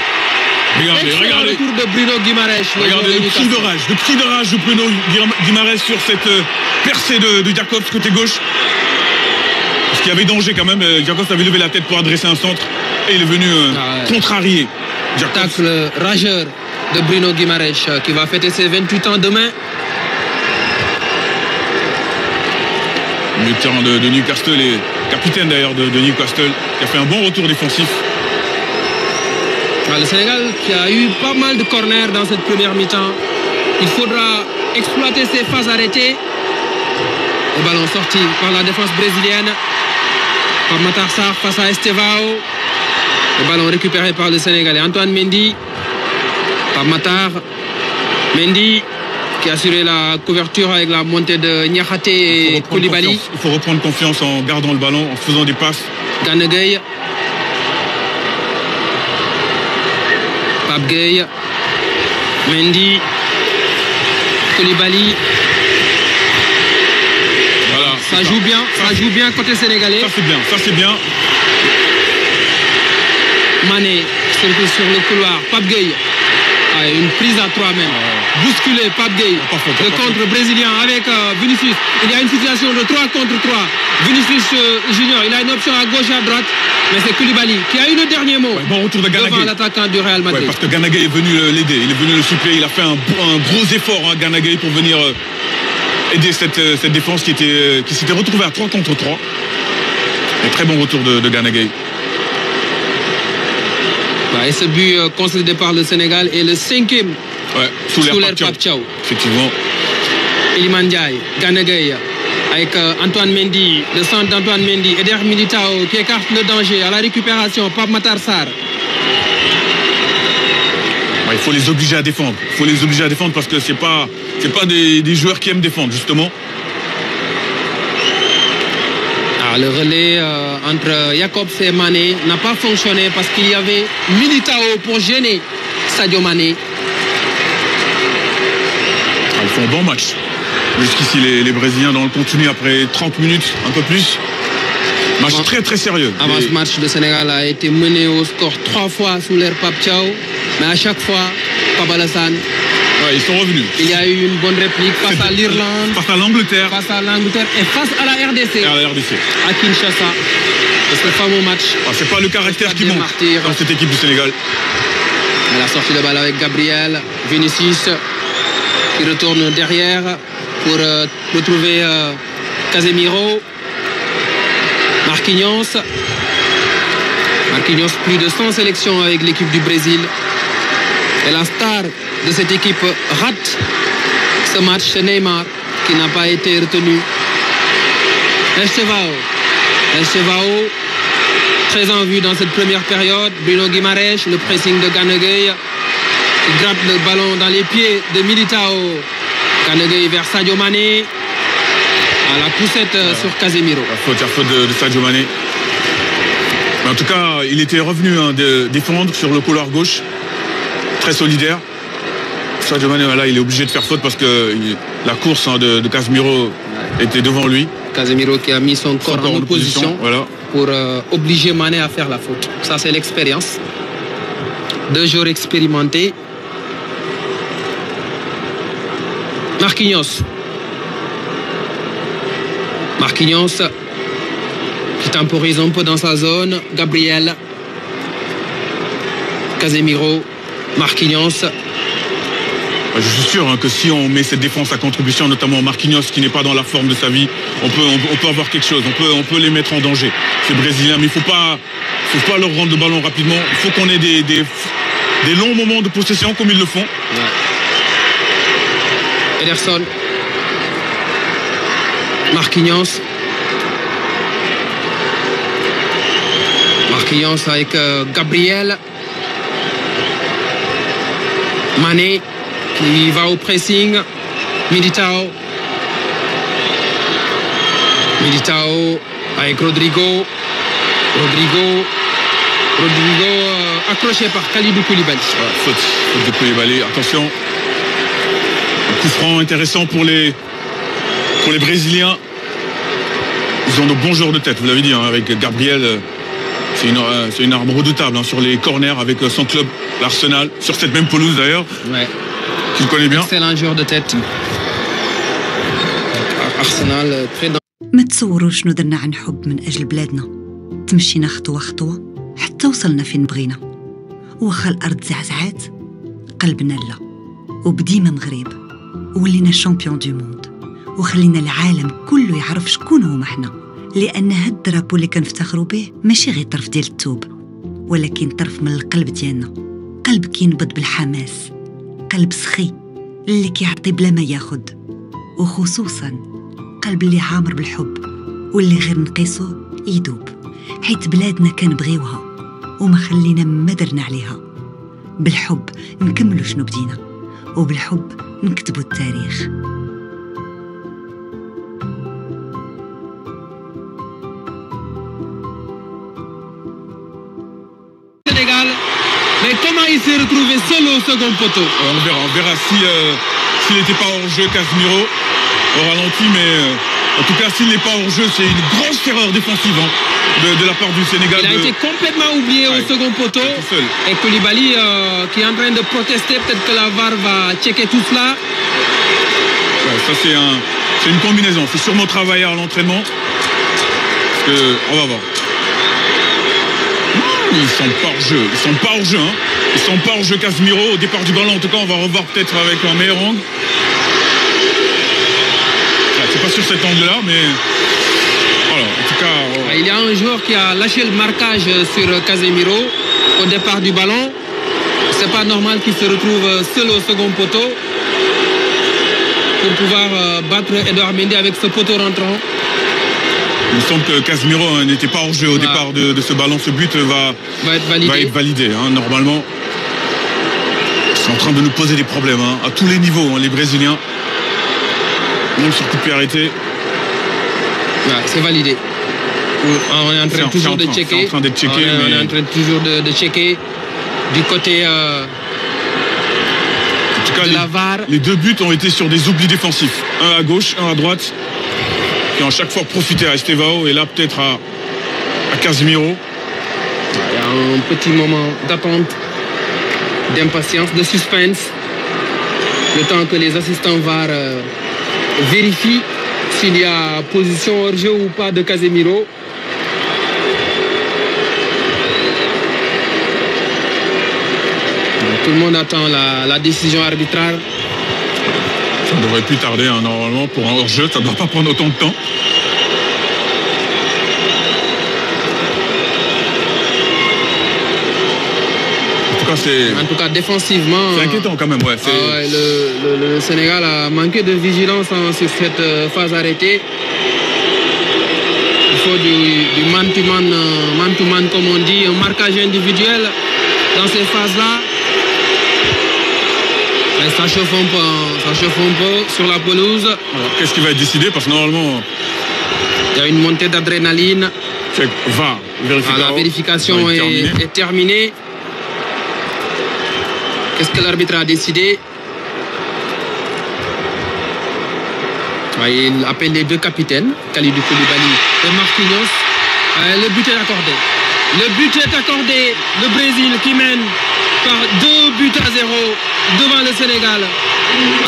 Speaker 2: Regardez.
Speaker 1: Retour de Bruno Guimarães.
Speaker 2: Regardez le cri de rage de Bruno Guimarães sur cette percée de Jacobs côté gauche. Parce qu'il y avait danger quand même. Jacobs avait levé la tête pour adresser un centre et il est venu contrarier Jacobs.
Speaker 1: Tacle rageur de Bruno Guimarães qui va fêter ses 28 ans demain.
Speaker 2: Le terrain de Newcastle et capitaine d'ailleurs de Newcastle qui a fait un bon retour défensif.
Speaker 1: Le Sénégal qui a eu pas mal de corners dans cette première mi-temps. Il faudra exploiter ces phases arrêtées. Le ballon sorti par la défense brésilienne. Par Matar Sarr face à Estevão. Le ballon récupéré par le Sénégalais Antoine Mendy. Par Matar. Mendy qui a assuré la couverture avec la montée de Niakhaté et Koulibaly.
Speaker 2: Il faut reprendre confiance en gardant le ballon, en faisant des passes.
Speaker 1: Gana Gueye. Pape Gueye. Mendy. Koulibaly.
Speaker 2: Voilà.
Speaker 1: Ça joue bien côté sénégalais.
Speaker 2: Ça c'est bien.
Speaker 1: Mané, surtout sur le couloir. Pape Gueye. Une prise à 3 même. Bousculé, Pape Gueye. Le contre brésilien avec Vinicius. Il y a une situation de 3 contre 3. Vinicius Junior, il a une option à gauche et à droite. Mais c'est Koulibaly qui a eu le dernier mot.
Speaker 2: Bon retour de Gana Gueye.
Speaker 1: Devant l'attaquant du Real Madrid.
Speaker 2: Parce que Gana Gueye est venu l'aider. Il est venu le suppléer. Il a fait un gros effort, Gana Gueye, pour venir aider cette défense qui s'était retrouvée à 3 contre 3. Et très bon retour de Gana Gueye.
Speaker 1: Et ce but concédé par le Sénégal est le 5e
Speaker 2: sous l'air
Speaker 1: Pape Thiaw.
Speaker 2: Effectivement.
Speaker 1: Iliman Ndiaye, Gana Gueye avec Antoine Mendy, le centre d'Antoine Mendy, Eder Militao qui écarte le danger à la récupération, Pape Matar Sarr.
Speaker 2: Il faut les obliger à défendre. Parce que c'est pas des joueurs qui aiment défendre, justement.
Speaker 1: Le relais entre Jacobs et Mané n'a pas fonctionné parce qu'il y avait Militao pour gêner Sadio Mané.
Speaker 2: Ils font un bon match. Jusqu'ici, les Brésiliens dans le continu après 30 minutes, un peu plus. Match très très sérieux.
Speaker 1: Avant ce match, le Sénégal a été mené au score 3 fois sous l'ère Pape Thiaw. Mais à chaque fois, Pape Alassane.
Speaker 2: Ils sont revenus.
Speaker 1: Il y a eu une bonne réplique face à l'Irlande,
Speaker 2: face à l'Angleterre
Speaker 1: et face à la RDC. À Kinshasa. C'est ce fameux match.
Speaker 2: C'est pas le caractère qui manque dans cette équipe du Sénégal.
Speaker 1: Elle a sorti le ballon avec Gabriel, Vinicius qui retourne derrière pour retrouver Casemiro. Marquinhos, plus de 100 sélections avec l'équipe du Brésil. Et la star de cette équipe rate ce match, c'est Neymar qui n'a pas été retenu. Estevao, très en vue dans cette première période. Bruno Guimaraes, le pressing de Gana Gueye qui gratte le ballon dans les pieds de Militao. Gana Gueye vers Sadio Mané. À la poussette sur Casemiro.
Speaker 2: La faute de Sadio Mané. Mais en tout cas, il était revenu de défendre sur le couloir gauche. Très solidaire. Sadio Mané, là, il est obligé de faire faute parce que la course de Casemiro était devant lui.
Speaker 1: Casemiro qui a mis son corps en opposition pour obliger Mané à faire la faute. Ça, c'est l'expérience. 2 joueurs expérimentés. Marquinhos qui temporise un peu dans sa zone. Gabriel, Casemiro, Marquinhos.
Speaker 2: Je suis sûr que si on met cette défense à contribution, notamment Marquinhos qui n'est pas dans la forme de sa vie, on peut avoir quelque chose, on peut les mettre en danger. C'est brésilien, mais il faut pas leur rendre le ballon rapidement. Il faut qu'on ait des longs moments de possession comme ils le font.
Speaker 1: Ederson, Marquinhos avec Gabriel, Mané qui va au pressing, Militao avec Rodrigo accroché par Kalidou Koulibaly.
Speaker 2: Faute de Koulibaly, attention. Un coup franc intéressant pour les Brésiliens. Ils ont de bons joueurs de tête, vous l'avez dit, avec Gabriel. C'est une arme redoutable sur les corners avec son club, l'Arsenal, sur cette même pelouse d'ailleurs. Qu'il connaît bien.
Speaker 1: Excellent joueur de tête. Arsenal très dans...
Speaker 7: ما تصوروش شنو درنا عن حب من أجل بلادنا. تمشينا خطوة خطوة حتى وصلنا فين بغينا. وخا الأرض زعزعات قلبنا لا. وبديما مغرب ولينا شامبيون دو موند. وخلينا العالم كله يعرف شكون هما احنا. لأن هاد الدرابو اللي كنفتخروا به ماشي غير طرف ديال الثوب ولكن طرف من القلب ديالنا. قلب كينبض بالحماس، قلب سخي اللي كيعطي بلا ما ياخد، وخصوصا قلب اللي عامر بالحب واللي غير نقيسو يدوب، حيت بلادنا كنبغيوها وما خلينا ما درنا عليها. بالحب نكملوا شنو بدينا، وبالحب نكتبوا التاريخ.
Speaker 1: Sénégal, mais comment il s'est retrouvé seul au second poteau?
Speaker 2: On verra s'il n'était pas hors jeu Casemiro au ralenti, mais en tout cas s'il n'est pas hors jeu, c'est une grosse erreur défensive de la part du Sénégal.
Speaker 1: Il a été complètement oublié au second poteau. Et Koulibaly qui est en train de protester, peut-être que la VAR va checker tout cela.
Speaker 2: Ouais, ça c'est une combinaison, c'est sûrement travailler à l'entraînement. Parce que on va voir. Ils sont pas hors jeu, ils sont pas hors jeu, hein. Ils sont pas hors jeu Casemiro au départ du ballon. En tout cas, on va revoir peut-être avec un meilleur angle. C'est pas sur cet angle-là, mais voilà. En tout cas,
Speaker 1: il y a un joueur qui a lâché le marquage sur Casemiro au départ du ballon. C'est pas normal qu'il se retrouve seul au second poteau pour pouvoir battre Edouard Mendy avec ce poteau rentrant.
Speaker 2: Il me semble que Casemiro n'était pas hors jeu au départ de ce ballon. Ce but va être validé, hein, normalement. Ils sont en train de nous poser des problèmes à tous les niveaux, les Brésiliens. Même sur coup de pied arrêté.
Speaker 1: Ouais, c'est validé. On est en train toujours de checker.
Speaker 2: On est
Speaker 1: en train toujours de checker du côté
Speaker 2: en tout cas,
Speaker 1: de la VAR.
Speaker 2: Les deux buts ont été sur des oublis défensifs. Un à gauche, un à droite. Qui ont chaque fois profité à Estevao et là peut-être à Casemiro.
Speaker 1: Il y a un petit moment d'attente, d'impatience, de suspense. Le temps que les assistants VAR vérifient s'il y a position hors jeu ou pas de Casemiro. Tout le monde attend la décision arbitrale.
Speaker 2: Ça ne devrait plus tarder, normalement, pour un hors-jeu. Ça ne doit pas prendre autant de temps.
Speaker 1: En tout cas, défensivement...
Speaker 2: C'est inquiétant quand même, ouais.
Speaker 1: Le Sénégal a manqué de vigilance sur cette phase arrêtée. Il faut du man-to-man, comme on dit, un marquage individuel dans ces phases-là. Mais ça chauffe un peu sur la pelouse.
Speaker 2: Qu'est-ce qui va être décidé? Parce que normalement...
Speaker 1: Il y a une montée d'adrénaline.
Speaker 2: La
Speaker 1: vérification est terminée. Qu'est-ce que l'arbitre a décidé? Il appelle les deux capitaines, Kalidou Koulibaly et Marquinhos. Le but est accordé. Le but est accordé. Le Brésil qui mène par 2 buts à 0 devant le Sénégal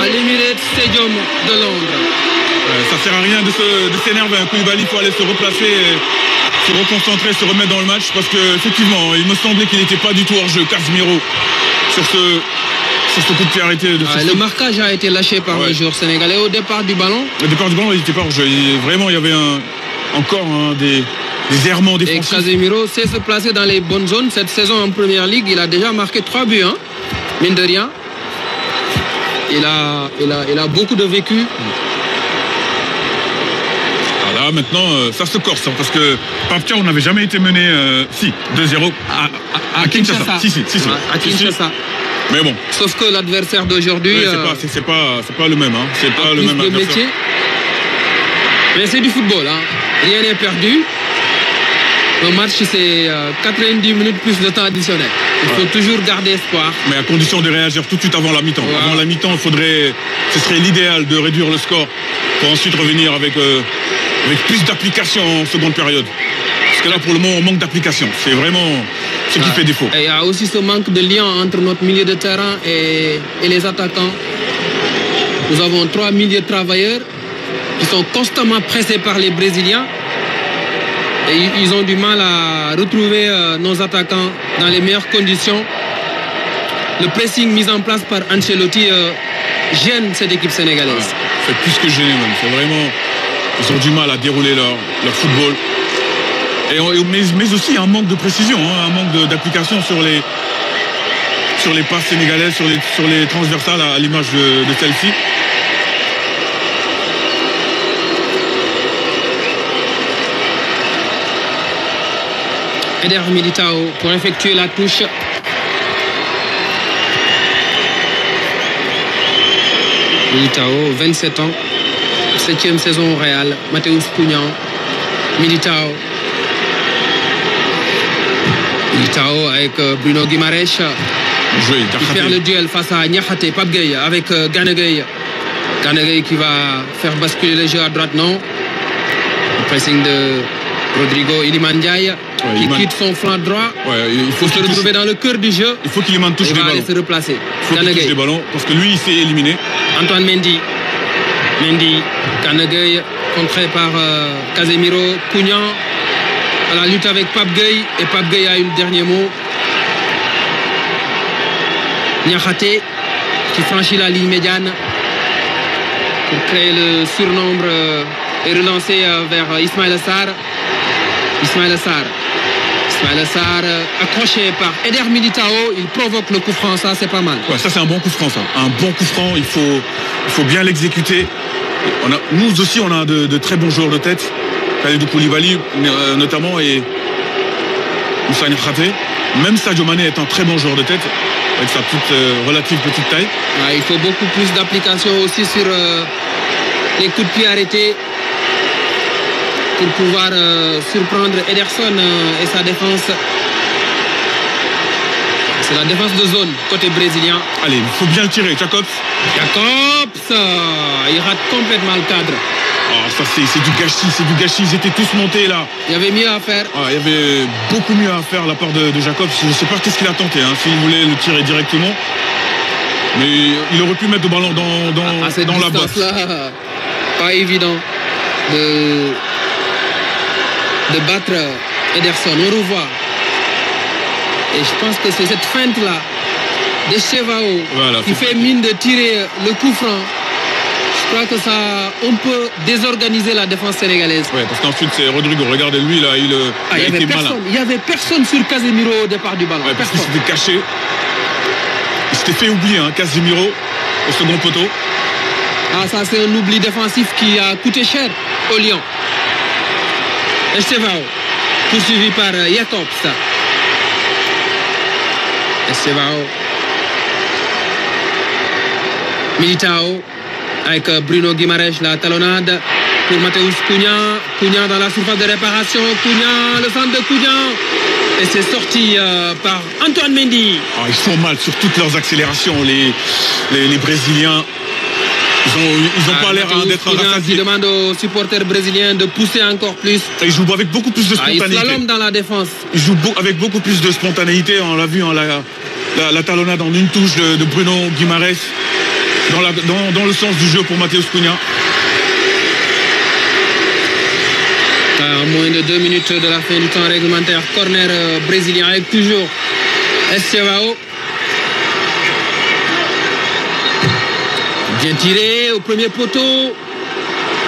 Speaker 1: à l'Emirates Stadium de Londres.
Speaker 2: Ça sert à rien de s'énerver. Koulibaly, il faut aller se replacer, se reconcentrer, se remettre dans le match parce que effectivement, il me semblait qu'il n'était pas du tout hors jeu. Casemiro sur ce coup de pied arrêté.
Speaker 1: Le marquage a été lâché par le joueur sénégalais au départ du ballon.
Speaker 2: Au départ du ballon, il n'était pas hors jeu. Vraiment, il y avait encore des errements défensifs.
Speaker 1: Et Casemiro sait se placer dans les bonnes zones. Cette saison en Première Ligue, il a déjà marqué 3 buts, mine de rien. Il a beaucoup de vécu.
Speaker 2: Là, maintenant, ça se corse, parce que Papcha, on n'avait jamais été mené 2-0 à Kinshasa.
Speaker 1: À Kinshasa.
Speaker 2: Mais bon.
Speaker 1: Sauf que l'adversaire d'aujourd'hui...
Speaker 2: c'est pas le même. C'est pas le même adversaire.
Speaker 1: Mais c'est du football. Rien n'est perdu. Le match, c'est 90 minutes plus de temps additionnel. Il faut toujours garder espoir.
Speaker 2: Mais à condition de réagir tout de suite avant la mi-temps. Avant la mi-temps, ce serait l'idéal de réduire le score pour ensuite revenir avec plus d'application en seconde période. Parce que là, pour le moment, on manque d'application. C'est vraiment ce qui fait défaut.
Speaker 1: Et il y a aussi ce manque de lien entre notre milieu de terrain et les attaquants. Nous avons 3 milieux de travailleurs qui sont constamment pressés par les Brésiliens. Et ils ont du mal à retrouver nos attaquants dans les meilleures conditions. Le pressing mis en place par Ancelotti gêne cette équipe sénégalaise.
Speaker 2: C'est plus que gêné même. C'est vraiment... Ils ont du mal à dérouler leur football. Mais aussi un manque de précision, un manque d'application sur les passes sénégalaises, sur les transversales à l'image de celle-ci.
Speaker 1: Eder Militao pour effectuer la touche. Militao, 27 ans, 7e saison au Real. Matheus Cunha, Militao. Militao avec Bruno Guimaraes. Il perd le duel face à Niakhaté, Pape Gueye avec Gana Gueye. Gana Gueye qui va faire basculer le jeu à droite, non. Le pressing de Rodrigo Iliman Ndiaye qui quitte son flanc droit.
Speaker 2: Il faut
Speaker 1: se retrouver dans le cœur du jeu.
Speaker 2: Il faut qu'Iliman touche les ballons.
Speaker 1: Il va aller se replacer.
Speaker 2: Il faut qu'il touche les ballons parce que lui il s'est éliminé.
Speaker 1: Antoine Mendy. Gana Gueye contré par Casemiro. Cunha à la lutte avec Pape Gueye. Et Pape Gueye a eu le dernier mot. Niakhaté qui franchit la ligne médiane pour créer le surnombre et relancer vers Ismaïla Sarr. Ismaïla Sarr accroché par Eder Militao. Il provoque le coup franc, ça c'est pas mal.
Speaker 2: Ouais, ça c'est un bon coup franc, ça. Un bon coup franc, il faut bien l'exécuter. Nous aussi on a de très bons joueurs de tête. Kalidou Koulibaly notamment et Moussa Niakhaté. Même Sadio Mané est un très bon joueur de tête avec sa relative petite taille.
Speaker 1: Ouais, il faut beaucoup plus d'application aussi sur les coups de pied arrêtés pour pouvoir surprendre Ederson et sa défense. C'est la défense de zone côté brésilien.
Speaker 2: Allez, il faut bien le tirer, Jacobs,
Speaker 1: il rate complètement le cadre.
Speaker 2: Oh, ça c'est du gâchis, ils étaient tous montés là.
Speaker 1: Il y avait mieux à faire.
Speaker 2: Il y avait beaucoup mieux à faire de la part de Jacobs. Je ne sais pas qu'est-ce qu'il a tenté, s'il voulait le tirer directement. Mais il aurait pu mettre le ballon dans la botte.
Speaker 1: Là, pas évident de battre Ederson. On revoit. Et je pense que c'est cette feinte-là de Chevao qui fait mine de tirer le coup franc. Je crois que ça, on peut désorganiser la défense sénégalaise.
Speaker 2: Ouais, parce qu'ensuite c'est Rodrigo. Regardez lui là, il était malin.
Speaker 1: Il n'y avait personne sur Casemiro au départ du ballon.
Speaker 2: Ouais, parce qu'il s'était caché. Il s'était fait oublier, Casemiro au second poteau.
Speaker 1: Ah, ça c'est un oubli défensif qui a coûté cher au Lyon. Estevao, poursuivi par Jacobs. Estevao. Militao. Avec Bruno Guimaraes, la talonnade pour Matheus Cunha. Cunha dans la surface de réparation. Cunha, le centre de Cunha. Et c'est sorti par Antoine Mendy.
Speaker 2: Ils font mal sur toutes leurs accélérations, les Brésiliens. Ils n'ont pas l'air d'être rassasiés.
Speaker 1: Qui demande aux supporters brésiliens de pousser encore plus.
Speaker 2: Et ils jouent avec beaucoup plus de spontanéité.
Speaker 1: Ils slalom dans la défense.
Speaker 2: Ils jouent avec beaucoup plus de spontanéité. On l'a vu, la talonnade en une touche de Bruno Guimaraes. Dans le sens du jeu pour Matheus Cunha.
Speaker 1: À moins de 2 minutes de la fin du temps réglementaire, corner brésilien avec toujours Estevao. Bien tiré au premier poteau.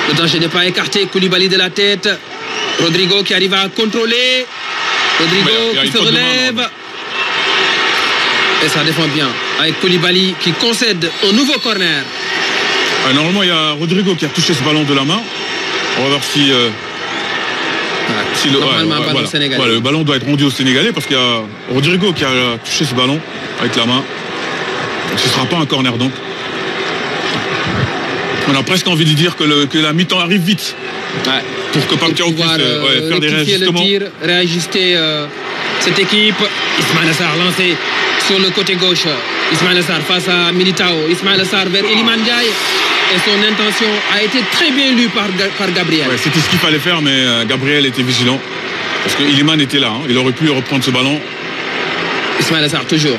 Speaker 1: Le danger n'est pas écarté. Koulibaly de la tête. Rodrigo qui arrive à contrôler. Rodrigo qui se relève. Et ça défend bien avec Koulibaly qui concède un nouveau corner.
Speaker 2: Normalement, il y a Rodrigo qui a touché ce ballon de la main. On va voir si
Speaker 1: normalement, ballon sénégalais.
Speaker 2: Le ballon doit être rendu au Sénégalais parce qu'il y a Rodrigo qui a touché ce ballon avec la main. Donc, ce ne sera pas un corner donc. On a presque envie de dire que la mi-temps arrive vite.
Speaker 1: Ouais.
Speaker 2: Pour que Pape Thiaw puisse faire des réajustements.
Speaker 1: Le tir, réajuster cette équipe. Ismaïla Sarr lancé sur le côté gauche. Ismaïla Sarr face à Militao. Ismaïla Sarr vers Iliman Ndiaye. Et son intention a été très bien lue par Gabriel.
Speaker 2: Ouais, c'était ce qu'il fallait faire, mais Gabriel était vigilant. Parce que Iliman était là. Il aurait pu reprendre ce ballon.
Speaker 1: Ismaïla Sarr toujours.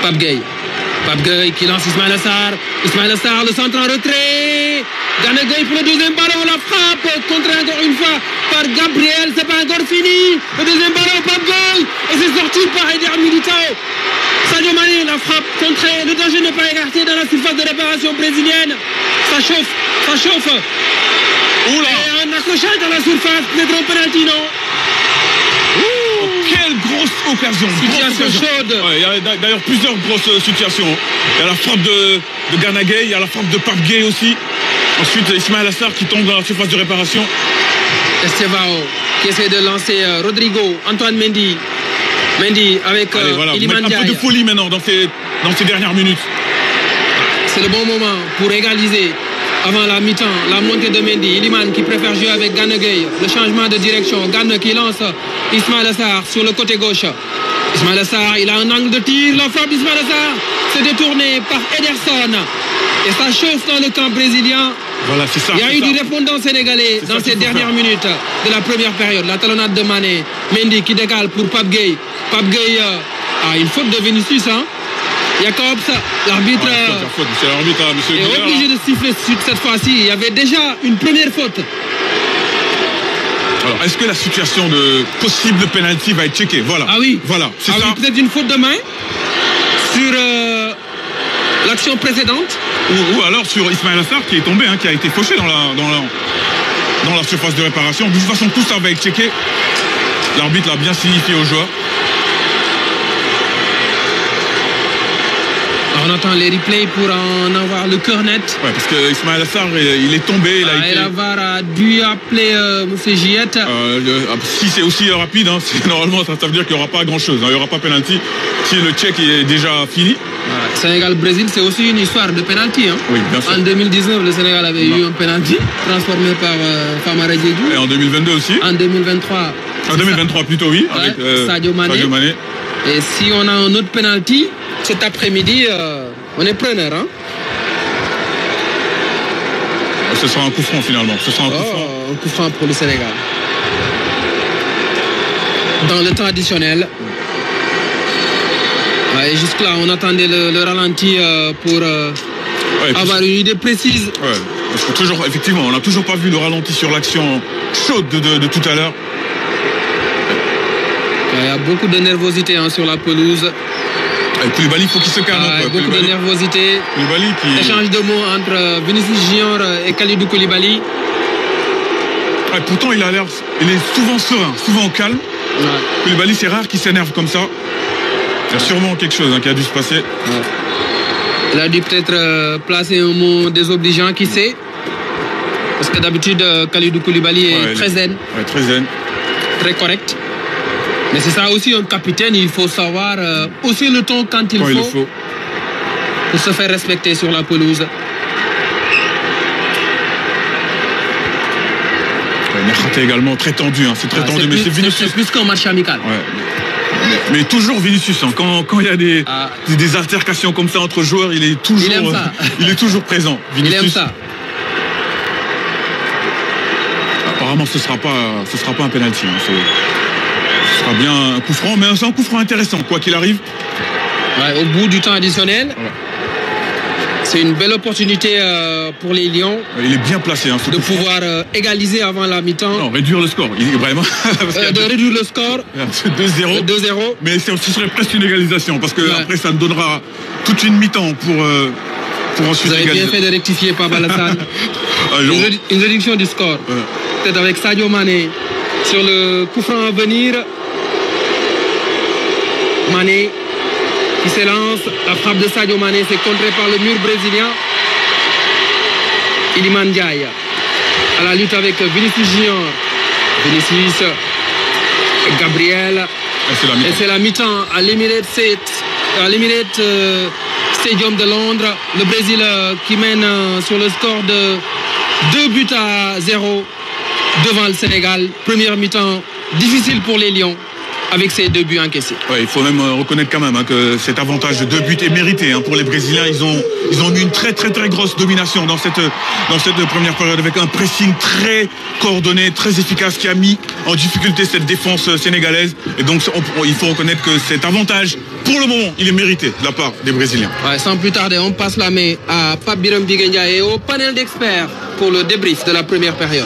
Speaker 1: Pape Gueye. Pape Gueye qui lance Ismaïla Sarr. Ismaïla Sarr, le centre en retrait. Gana Gueye pour le deuxième ballon. La frappe contrée encore une fois par Gabriel. C'est pas encore fini. Le deuxième ballon, Pape Gueye. Et c'est sorti par Eder Militao. Sadio Mané, la frappe contrée. Le danger n'est pas écarté dans la surface de réparation brésilienne. Ça chauffe. Ça chauffe.
Speaker 2: Oula.
Speaker 1: Et un accrochage dans la surface. Peut-être un penalty, non?
Speaker 2: Quelle grosse occasion.
Speaker 1: Situation chaude.
Speaker 2: Ouais, il y a d'ailleurs plusieurs grosses situations. Il y a la frappe de Gana Gueye, il y a la frappe de Pape Gueye aussi. Ensuite, Ismaïla Sarr qui tombe dans la surface de réparation.
Speaker 1: Estevao qui essaie de lancer Rodrigo, Antoine Mendy. Mendy avec
Speaker 2: Allez, voilà,
Speaker 1: Iliman Ndiaye.
Speaker 2: un peu de folie maintenant dans ces dernières minutes.
Speaker 1: c'est le bon moment pour égaliser avant la mi-temps. La montée de Mendy, Iliman qui préfère jouer avec Gana Gueye. Le changement de direction, Gana qui lance Ismaïla Sarr sur le côté gauche. Ismaïla Sarr, il a un angle de tir, la frappe d'Ismaïla Sarr c'est détourné par Ederson. Et ça chauffe dans le camp brésilien.
Speaker 2: Voilà, c'est ça.
Speaker 1: Il y a eu du répondant sénégalais dans ces dernières minutes de la première période. La talonnade de Mané. Mendy qui décale pour Pape Gueye. Pape Gueye a une faute de Vinicius. Jacobs, l'arbitre
Speaker 2: c'est l'arbitre, monsieur
Speaker 1: est obligé de siffler cette fois-ci. Il y avait déjà une première faute.
Speaker 2: Alors, est-ce que la situation de possible penalty va être checkée? Voilà.
Speaker 1: Ah oui.
Speaker 2: Voilà, c'est ça.
Speaker 1: Oui, peut-être une faute de main sur l'action précédente.
Speaker 2: Ou alors sur Ismaïla Sarr qui est tombé, qui a été fauché dans la surface de réparation. De toute façon, tout ça va être checké. L'arbitre l'a bien signifié aux joueurs.
Speaker 1: On attend les replays pour en avoir le cœur net.
Speaker 2: Ouais, parce que Ismaïla Sarr, il est tombé.
Speaker 1: Et la VAR a dû appeler M. Giette.
Speaker 2: Si c'est aussi rapide, normalement ça veut dire qu'il n'y aura pas grand-chose. Il n'y aura pas penalty si le check est déjà fini.
Speaker 1: Sénégal-Brésil, c'est aussi une histoire de penalty.
Speaker 2: Oui, bien sûr.
Speaker 1: En 2019, le Sénégal avait eu un penalty transformé par Famara Diédhiou.
Speaker 2: Et en 2022 aussi.
Speaker 1: En 2023.
Speaker 2: En 2023 plutôt, oui.
Speaker 1: Ouais,
Speaker 2: avec
Speaker 1: Sadio Mané. Et si on a un autre penalty cet après-midi, on est preneur.
Speaker 2: Ce sera un coup franc finalement. Ce sera un coup franc.
Speaker 1: Un coup franc pour le Sénégal. Dans le temps additionnel. Et jusque-là, on attendait le ralenti pour avoir une idée précise.
Speaker 2: Ouais, parce que toujours, effectivement, on n'a toujours pas vu le ralenti sur l'action chaude de tout à l'heure.
Speaker 1: Il y a beaucoup de nervosité sur la pelouse.
Speaker 2: Et Koulibaly, il faut qu'il se calme.
Speaker 1: Beaucoup de nervosité.
Speaker 2: Koulibaly qui...
Speaker 1: Échange de mots entre Vinicius Junior et Kalidou Koulibaly.
Speaker 2: Ouais, pourtant, il est souvent serein, souvent calme. Ouais. Koulibaly, c'est rare qu'il s'énerve comme ça. Il y a sûrement quelque chose qui a dû se passer.
Speaker 1: Ouais. Il a dû peut-être placer un mot désobligeant, qui sait. Parce que d'habitude, Kalidou Koulibaly est très zen.
Speaker 2: Ouais, très zen.
Speaker 1: Très correct. Mais c'est ça aussi, un capitaine, il faut savoir hausser le ton quand il faut. Pour se faire respecter sur la pelouse.
Speaker 2: Mercaté également très tendu, c'est très tendu. Mais
Speaker 1: c'est plus qu'un match amical.
Speaker 2: Ouais. Mais toujours Vinicius, quand il y a des altercations comme ça entre joueurs, il est toujours présent. Vinicius.
Speaker 1: Il aime ça.
Speaker 2: Apparemment, ce sera pas un penalty. Ce sera bien un coup franc, mais c'est un coup franc intéressant, quoi qu'il arrive.
Speaker 1: Ouais, au bout du temps additionnel. Ouais. C'est une belle opportunité pour les Lions.
Speaker 2: Il est bien placé.
Speaker 1: De pouvoir égaliser avant la mi-temps.
Speaker 2: Non, réduire le score. Vraiment.
Speaker 1: De réduire le score.
Speaker 2: 2-0.
Speaker 1: 2-0.
Speaker 2: Mais ce serait presque une égalisation. Parce que après, ça nous donnera toute une mi-temps pour ensuite
Speaker 1: égaliser. Vous avez bien fait de rectifier par Balassane. Une réduction du score. Ouais. Peut-être avec Sadio Mané sur le coup franc à venir. Mané qui s'élance, la frappe de Sadio Mané, c'est contré par le mur brésilien. Iliman Ndiaye à la lutte avec Vinicius Junior. Vinicius, Gabriel. Et c'est la mi-temps à l'Emirates Stadium de Londres. Le Brésil qui mène sur le score de 2-0 devant le Sénégal. Première mi-temps difficile pour les Lions, avec ces 2 buts encaissés.
Speaker 2: Ouais, il faut même reconnaître quand même que cet avantage de 2 buts est mérité pour les Brésiliens. Ils ont eu une très très très grosse domination dans cette première période, avec un pressing très coordonné, très efficace, qui a mis en difficulté cette défense sénégalaise. Et donc il faut reconnaître que cet avantage, pour le moment, il est mérité de la part des Brésiliens.
Speaker 1: Ouais, sans plus tarder, on passe la main à Pape Birame Bigué Ndiaye et au panel d'experts pour le débrief de la première période.